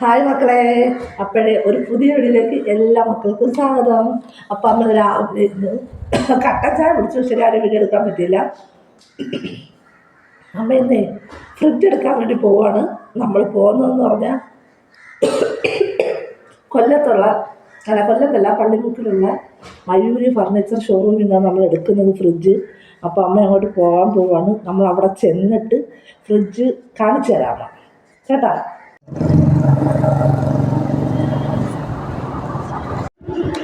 Hi മക്കളെ. അപ്പോഴേ ഒരു പുതിയ വീഡിയോയിലേക്ക് എല്ലാ മക്കൾക്കും സ്വാഗതം. അപ്പം അമ്മ രാവിലെ ഇന്ന് കട്ടൻ ചായ കുടിച്ചു. പക്ഷേ ആരും വീഡിയോ എടുക്കാൻ പറ്റിയില്ല. അമ്മ ഇന്നേ ഫ്രിഡ്ജ് എടുക്കാൻ വേണ്ടി പോവാണ്. നമ്മൾ പോകുന്നതെന്ന് പറഞ്ഞാൽ കൊല്ലത്തല്ല പള്ളിമുക്കിലുള്ള മയൂരി ഫർണിച്ചർ ഷോറൂമിൽ നിന്നാണ് നമ്മൾ എടുക്കുന്നത് ഫ്രിഡ്ജ്. അപ്പോൾ അമ്മ അങ്ങോട്ട് പോകാൻ പോവാണ്. നമ്മൾ അവിടെ ചെന്നിട്ട് ഫ്രിഡ്ജ് കാണിച്ചു തരാമോ കേട്ടാ.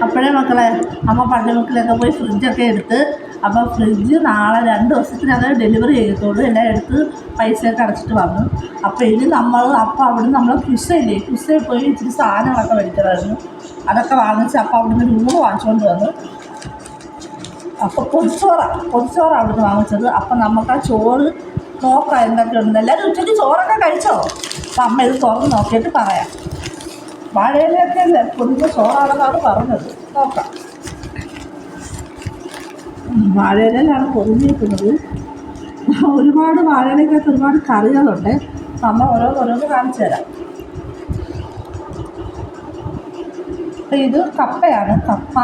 അപ്പോഴേ മക്കളെ അമ്മ പള്ളിമുക്കിലൊക്കെ പോയി ഫ്രിഡ്ജൊക്കെ എടുത്ത്, അപ്പോൾ ഫ്രിഡ്ജ് നാളെ 2 ദിവസത്തിനകം ഡെലിവറി ചെയ്യത്തുള്ളൂ. എല്ലാം എടുത്ത് പൈസയൊക്കെ അടച്ചിട്ട് വന്നു. അപ്പോൾ ഇനി അവിടെ നമ്മൾ കുസയിൽ പോയി ഇച്ചിരി സാധനങ്ങളൊക്കെ മേടിക്കണമായിരുന്നു. അതൊക്കെ വാങ്ങിച്ച് അപ്പോൾ അവിടുന്ന് നൂറ് വാങ്ങിച്ചുകൊണ്ട് വന്നു. അപ്പോൾ പൊതിച്ചോറ് അവിടുന്ന് വാങ്ങിച്ചത്. അപ്പം നമുക്ക് ആ ചോറ് നോക്കാം എന്തൊക്കെ ഉണ്ട്. എല്ലാവരും ഉച്ചയ്ക്ക് ചോറൊക്കെ കഴിച്ചോ? അപ്പം അമ്മ ഇത് തുറന്ന് നോക്കിയിട്ട് പറയാം. വാഴയിലൊക്കെ അല്ലേ പൊതിഞ്ഞ ചോറാണെന്നാണ് പറഞ്ഞത്. നോക്കാം. വാഴയിലാണ് പൊതിഞ്ഞിരിക്കുന്നത്. ഒരുപാട് വാഴയിലക്കകത്ത് ഒരുപാട് കറികളുണ്ട്. അമ്മ ഓരോന്ന് കാണിച്ചു തരാം. അപ്പം ഇത് കപ്പയാണ്. കപ്പ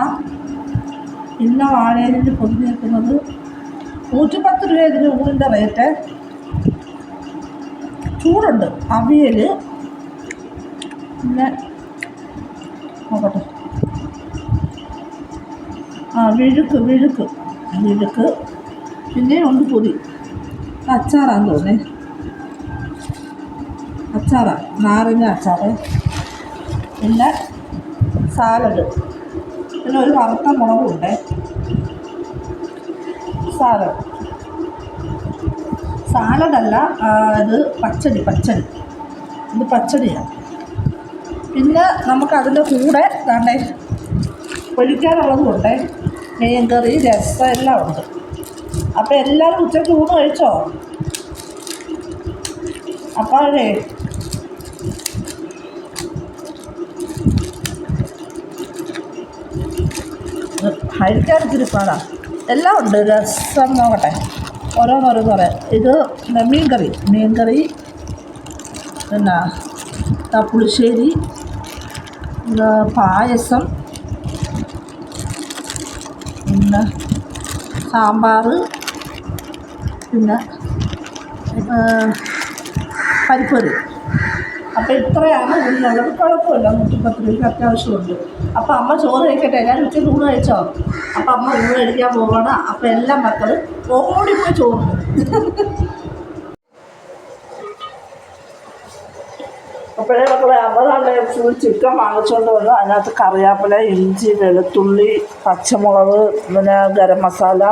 പിന്നെ വാഴയിലിൽ പൊതിഞ്ഞിരിക്കുന്നത് 110 രൂപ ഇതിന് ഊണിൻ്റെ റേറ്റ്. ചൂടുണ്ട്. അവിയൽ പിന്നെ നോക്കട്ടെ, വിഴുക്ക് പിന്നെ ഉണ്ട് പൊതി. അച്ചാറാന്ന് തോന്നേ, നാരങ്ങ അച്ചാറ്, പിന്നെ സാലഡ്, പിന്നെ ഒരു വറുത്ത മുളകുണ്ട്. സാലഡല്ല, ഇത് പച്ചടി. ഇത് പച്ചടിയാണ്. പിന്നെ നമുക്കതിൻ്റെ കൂടെ താണ്ടേ പൊരിക്കാനുള്ളതുമുണ്ട്. മീൻ കറി, രസം എല്ലാം ഉണ്ട്. അപ്പോൾ എല്ലാവരും ഉച്ചയ്ക്ക് ഊണ് കഴിച്ചോ? അപ്പോഴേ കഴിക്കാൻ ഇച്ചിരി പാടാ. എല്ലാം ഉണ്ട്. രസം നോക്കട്ടെ, ഓരോന്ന് പറയാം. ഇത് മീൻ കറി, പിന്നെ പുളിശ്ശേരി, പായസം, പിന്നെ സാമ്പാർ, പിന്നെ പരിപ്പറി. അപ്പോൾ ഇത്രയാണ് ഇതിനുള്ളത്. കുഴപ്പമില്ല. 110 രൂപയ്ക്ക് അത്യാവശ്യമുണ്ട്. അപ്പോൾ അമ്മ ചോറ് കഴിക്കട്ടെ. എല്ലാവരും ഉച്ചയ്ക്ക് ഊണ് കഴിച്ചോ? അപ്പോൾ അമ്മ ഊണ് കഴിക്കാൻ പോവുകയാണ്. അപ്പോൾ എല്ലാ മക്കളും ഓടിപ്പോയി ചോറ്. അപ്പോഴേ മക്കളെ അമ്മ ഫുൾ ചിക്കൻ വാങ്ങിച്ചുകൊണ്ട് വന്നു. അതിനകത്ത് കറിവേപ്പില, ഇഞ്ചി, വെളുത്തുള്ളി, പച്ചമുളക്, പിന്നെ ഗരം മസാല,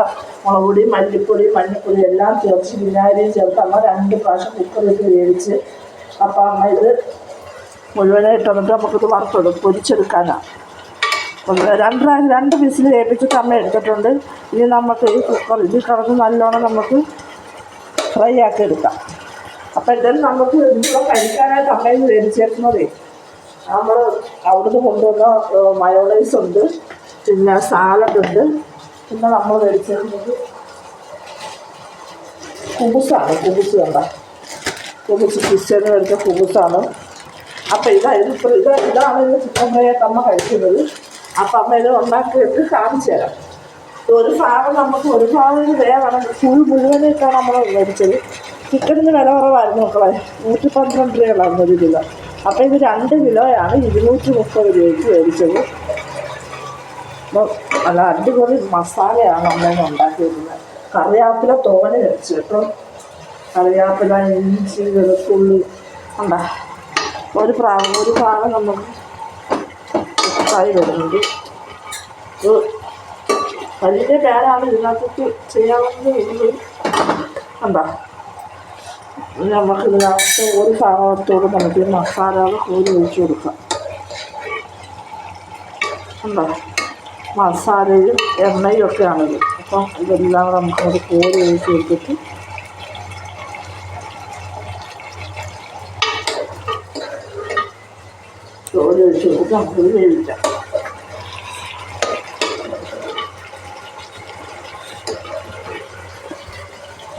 മുളക് പൊടി, മല്ലിപ്പൊടി, മഞ്ഞൾപ്പൊടി എല്ലാം ചേർത്ത് വിനാഗിരിയും ചേർത്ത് അമ്മ 2 പ്രാവശ്യം കുക്കറിലിട്ട് വേവിച്ച്. അപ്പോൾ അമ്മ ഇത് മുഴുവനായിട്ട് വന്നിട്ട് നമുക്കിത് പൊരിച്ചെടുക്കാനാണ്. 2 വിസിൽ വേപ്പിച്ചിട്ട് അമ്മ എടുത്തിട്ടുണ്ട്. ഇനി നമുക്ക് ഈ കുക്കറിൽ കിടന്ന് നല്ലോണം നമുക്ക് ഫ്രൈ ആക്കി എടുക്കാം. അപ്പോൾ എന്തായാലും നമുക്ക് ഇതിപ്പോൾ കഴിക്കാനായിട്ട് അമ്മയിൽ വേടിച്ചേക്കുന്നതേ, നമ്മൾ അവിടുന്ന് കൊണ്ടുവന്ന മയോണൈസ് ഉണ്ട്, പിന്നെ സാലഡുണ്ട്, പിന്നെ നമ്മൾ വേടിച്ചേക്കുന്നത് കുബുസാണ്. കുബുസ് കിച്ചന് മേടിച്ച കുബുസാണ്. അപ്പോൾ ഇതാണ് ഇന്ന് ചിക്കൻ ഫ്രൈ ആയിട്ട് അമ്മ കഴിക്കുന്നത്. അപ്പം അമ്മ ഇത് ഉണ്ടാക്കിയിട്ട് കാണിച്ചു തരാം. ഒരു ഭാഗം വേണം. മുഴുവനായിട്ടാണ് നമ്മൾ മേടിച്ചത്. ചിക്കനിന് വില കുറവായിരുന്നു മക്കളെ. 112 രൂപകളായിരുന്നു 1 കിലോ. അപ്പോൾ ഇത് 2 കിലോയാണ് 230 രൂപയ്ക്ക് മേടിച്ചത്. അപ്പോൾ നല്ല അടിപൊളി മസാലയാണ് അമ്മേനെ ഉണ്ടാക്കിയിരുന്നത്. കറിവേപ്പില തോനെ വെച്ച് കേട്ടോ. കറിവേപ്പില, ഇഞ്ചി, വെളുത്തുള്ളി ഉണ്ടാ. ഒരു ഭാഗം നമുക്ക് ഫ്രൈ വരുന്നുണ്ട്. വലിയ പേരാണ് ഇതിനകത്ത് ചെയ്യാവുന്നത്. ഉണ്ടാ നമുക്ക് ഇതിനകത്ത് ഒരു ഭാഗത്തോട് നമുക്ക് മസാലകൾ കോരി ഒഴിച്ചു കൊടുക്കാം. ഉണ്ടോ, മസാലയും എണ്ണയും ഒക്കെയാണിത്. അപ്പം ഇതെല്ലാം നമുക്കത് കോരി ഒഴിച്ച് കൊടുത്തിട്ട് കോരി ഒഴിച്ച് കൊടുത്ത് നമുക്കിത് വേവിക്കാം.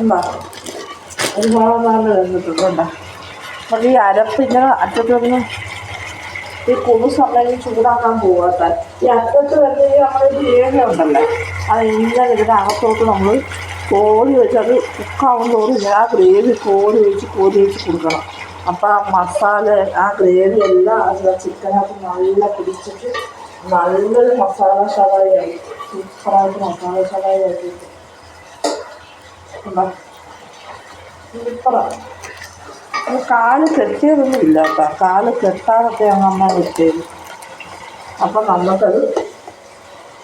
ഉണ്ടോ, ഒരുപാട് നാൾ വന്നിട്ടുണ്ട്. നമുക്ക് ഈ അരപ്പ് ഇങ്ങനെ അറ്റത്തൊന്ന് ഈ കുണുസമ്മേളനം ചൂടാക്കാൻ പോകാത്ത ഈ അറ്റത്ത് വരുന്ന ഈ നമ്മുടെ ഗ്രേവി ഉണ്ടല്ലോ അത് ഇങ്ങനെ ഇതിൻ്റെ അകത്തോട്ട് നമ്മൾ കോരി വെച്ച് അത് കുക്കാവും തോറും ഇങ്ങനെ ആ ഗ്രേവി കോരി വെച്ച് കൊടുക്കണം. അപ്പോൾ ആ മസാല ആ ഗ്രേവി എല്ലാം ആ ചിക്കനകത്ത് നല്ല പിടിച്ചിട്ട് നല്ലൊരു മസാല ഷവായി സൂപ്പറായിട്ട് മസാല ഷവായി ആക്കി സൂപ്പറാണ്. കാല് കെട്ടിയതൊന്നും ഇല്ല കേട്ടോ, കാല് കെട്ടാതൊക്കെ അമ്മ വെച്ചത്. അപ്പം നമുക്കത്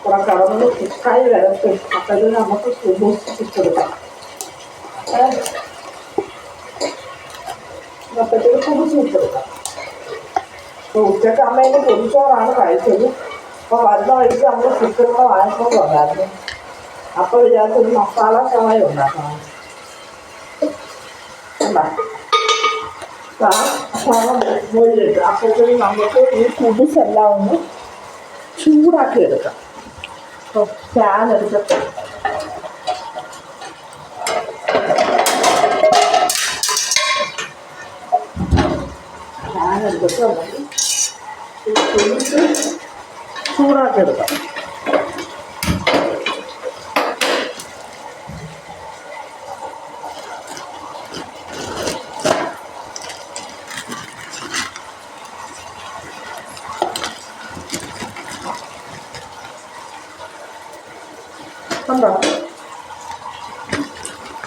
കുറെ കടന്ന് കുക്കായി വരട്ടെ. അപ്പം ഇത് നമുക്ക് കുബൂസിച്ചെടുക്കാം. മൊത്തത്തിൽ കുബൂസിച്ചെടുക്കാം. ഉച്ചക്ക് അമ്മേൻ്റെ പൊതിച്ചോറാണ് കഴിച്ചത്. അപ്പോൾ വരുന്ന വഴിക്ക് നമ്മൾ ചിക്കൻ കൂടെ വാങ്ങിക്കൊണ്ട് വന്നായിരുന്നു. അപ്പോൾ വിചാരിച്ചൊരു മസാല ഷവായി ഉണ്ടാക്കണം. മൊഴിയിട്ട് അപ്പോഴത്തേക്കും നമുക്ക് ഈ കുബൂസെല്ലാം ഒന്ന് ചൂടാക്കി എടുക്കാം. അപ്പോൾ ഫാൻ എടുത്തിട്ട് നമുക്ക് ഈ കുബൂസ് ചൂടാക്കി എടുക്കാം. കണ്ടോ,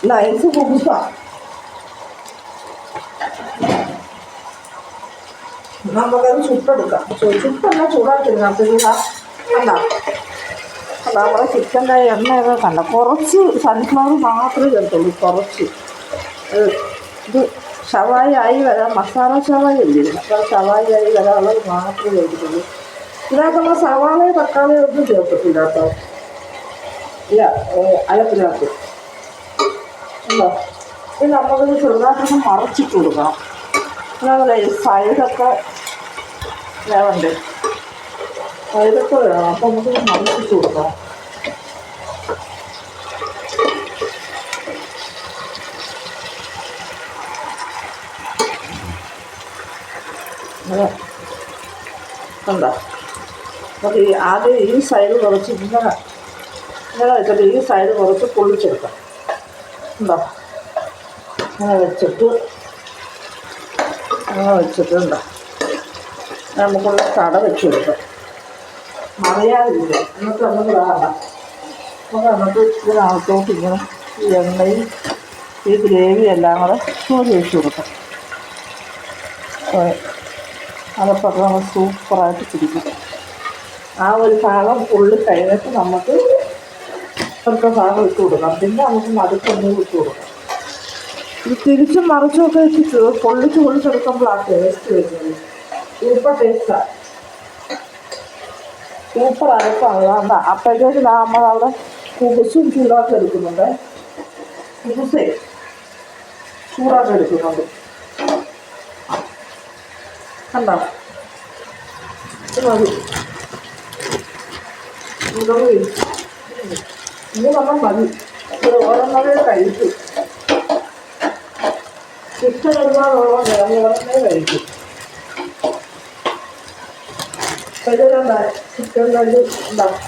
നൈസ് കുബൂസാണ്. നമുക്കത് ചുട്ടെടുക്കാം. ചുട്ടല്ല ചൂടാക്കില്ല. അപ്പോൾ കണ്ടോ നമ്മുടെ ചിക്കൻ്റെ എണ്ണയൊക്കെ കണ്ട കുറച്ച് സൺഫ്ലവർ മാത്രമേ ചേർത്തുള്ളൂ. കുറച്ച് ഇത് ഷവായി ആയി വരാൻ മസാല ഷവായി ഇല്ലേ, അപ്പോൾ ഷവായി ആയി വരാനുള്ളത് മാത്രമേ ചേർത്തിട്ടുള്ളൂ. ഇതിനകത്തുള്ള സവാളയോ തക്കാളിയോ ഒന്നും ചേർത്തിട്ടില്ല കേട്ടോ. ഇല്ല, അലപ്പിനകത്ത് ഉണ്ടോ. ഇത് നമുക്കിത് ചെറുതായിട്ടൊന്ന് മറച്ചിട്ട് കൊടുക്കണം. അതേപോലെ സൈഡൊക്കെ വേവണ്ടേ, സൈഡൊക്കെ വേണം. അപ്പം നമുക്കിത് മറച്ചിട്ട് കൊടുക്കണം. കണ്ടോ, നമുക്ക് ആദ്യം ഈ സൈഡ് കുറച്ച് ഇങ്ങനെ വെച്ചിട്ട് ഈ സൈഡ് കുറച്ച് പൊള്ളിച്ചെടുക്കാം. ഉണ്ടോ, അങ്ങനെ വെച്ചിട്ടുണ്ടോ നമുക്കുള്ള കട വെച്ച് കൊടുക്കാം. മറിയാതില്ല. എന്നിട്ട് നമുക്ക് വേണ്ട നമുക്ക് ഇതിനകത്തോട്ട് ഇങ്ങനെ ഈ എണ്ണയും ഈ ഗ്രേവി എല്ലാം കൂടെ ചോറ് വെച്ച് കൊടുക്കാം. അതപ്പോൾ നമ്മൾ സൂപ്പറായിട്ട് പിടിക്കും. ആ ഒരു ഭാഗം ഫുള്ള് കഴിഞ്ഞിട്ട് നമുക്ക് അടുത്ത ഭാഗം ഇട്ട് കൊടുക്കാം. പിന്നെ നമുക്ക് നടുക്കൊന്നും ഇട്ട് കൊടുക്കാം. ഇത് തിരിച്ചും മറിച്ചുമൊക്കെ വെച്ച് പൊള്ളിച്ചെടുക്കുമ്പോഴാണ് ടേസ്റ്റ് വരുന്നത്. സൂപ്പർ ടേസ്റ്റാണ്, സൂപ്പർ അരപ്പാണ്. വേണ്ട അപ്പോഴത്തേക്ക് നമ്മളവിടെ കുബുസും ചൂടാക്കി എടുക്കുന്നുണ്ട്. കുബുസേ ചൂടാക്കി എടുക്കുന്നുണ്ട്. കണ്ടോ, ഇത് മതി. നമ്മൾ മതി. ഇത് ഓരോന്നേ കഴിക്കും. ചിക്കൻ ഒരുപാടോളം ഓരോന്നേ കഴിക്കും. ചിക്കൻ കണ്ട് ഉണ്ടാവും.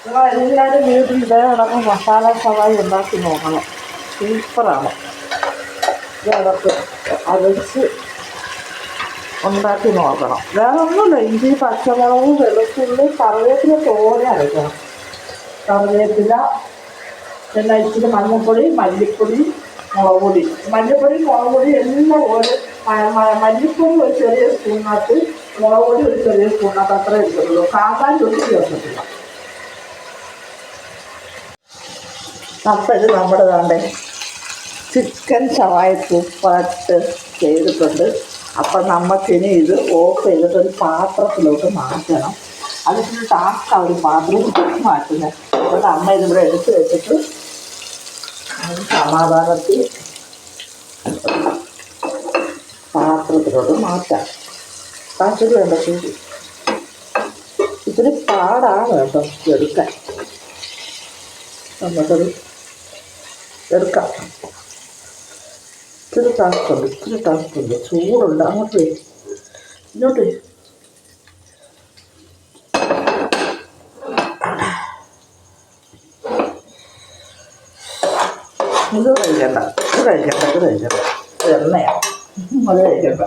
നിങ്ങളെല്ലാവരും വീട്ടിൽ ഇതേ കണക്ക് മസാല ഷവായി ഉണ്ടാക്കി നോക്കണം. സൂപ്പറാണ്. ഇതടക്ക് അരച്ച് ഉണ്ടാക്കി നോക്കണം. വേറെ ഒന്നുമില്ല, ഇഞ്ചി പച്ചമുളക് വെളുത്തുള്ളി കറിവേപ്പില തോനെ അരയ്ക്കണം. കറിവേപ്പില പിന്നെ ഇച്ചിരി മഞ്ഞൾപ്പൊടി മല്ലിപ്പൊടി മുളക് പൊടി എല്ലാം ഒരു മല്ലിപ്പൊടി ഒരു ചെറിയ സ്പൂണിനകത്ത് മുളക് പൊടി ഒരു ചെറിയ സ്പൂണിനകത്ത് അത്രേ എടുക്കത്തുള്ളൂ. കാക്കാൻ ചൊല്ലി ചേർത്തിട്ടില്ല. അപ്പോൾ ഇത് നമ്മുടെ താണ്ടേ ചിക്കൻ ഷവായി സൂപ്പറായിട്ട് ചെയ്തിട്ടുണ്ട്. അപ്പം നമുക്കിനി ഇത് ഓഫ് ചെയ്തിട്ടൊരു പാത്രത്തിലോട്ട് മാറ്റണം. അതിന് ടാസ്ക് ഒരു പാത്രത്തിലോട്ട് മാറ്റുന്നത്. അപ്പോൾ അമ്മ ഇതിവിടെ എടുത്ത് വെച്ചിട്ട് സമാധാനത്തിൽ പാത്രത്തിലോട്ട് മാറ്റാം. കാച്ചത് വേണ്ട ശരി. ഇത്തിരി പാടാണ് കേട്ടോ എടുക്കാൻ. നമുക്കത് എടുക്കാം. ഇത്തിരി ടാസ്ക്കുണ്ട്. ചൂടുണ്ട്. അങ്ങോട്ട് ഇങ്ങോട്ട് ഇത് കഴിക്കണ്ട, ഇത് കഴിക്കണ്ട, ഇത് കഴിക്കണ്ട, ഇത് എണ്ണയാണ്, അത് കഴിക്കണ്ട.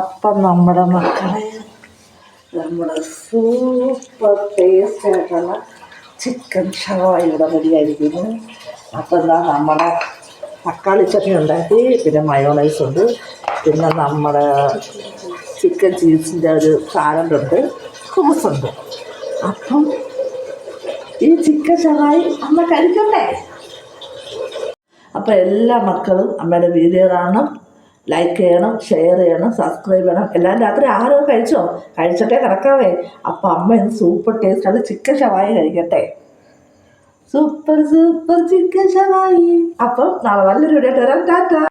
അപ്പം നമ്മുടെ മക്കളെ നമ്മുടെ സൂപ്പർ ടേസ്റ്റ് ആയിട്ടുള്ള ചിക്കൻ ഷവായ ഇവിടെ റെഡിയായിരിക്കുന്നു. അപ്പം എന്താ നമ്മുടെ തക്കാളി ചട്നി ഉണ്ടാക്കി, പിന്നെ മയോണൈസ് ഉണ്ട്, പിന്നെ നമ്മുടെ ചിക്കൻ ചീസിൻ്റെ ഒരു സാലഡുണ്ട്, ഹുമസുണ്ട്. അപ്പം ഈ ചിക്കൻ ഷവായി അമ്മ കഴിക്കണ്ടേ? അപ്പം എല്ലാ മക്കളും അമ്മയുടെ വീഡിയോ കാണണം, ലൈക്ക് ചെയ്യണം, ഷെയർ ചെയ്യണം, സബ്സ്ക്രൈബ് ചെയ്യണം. എല്ലാവരും രാത്രി ആഹാരമൊക്കെ കഴിച്ചോ? കഴിച്ചിട്ടേ കിടക്കാവേ. അപ്പം അമ്മ ഇന്ന് സൂപ്പർ ടേസ്റ്റാണ് ചിക്കൻ ഷവായി കഴിക്കട്ടെ. സൂപ്പർ സൂപ്പർ ചിക്കൻ ഷവായി. അപ്പം നാളെ നല്ലൊരു വീഡിയോ ആയിട്ട് വരാം. ടാറ്റാ.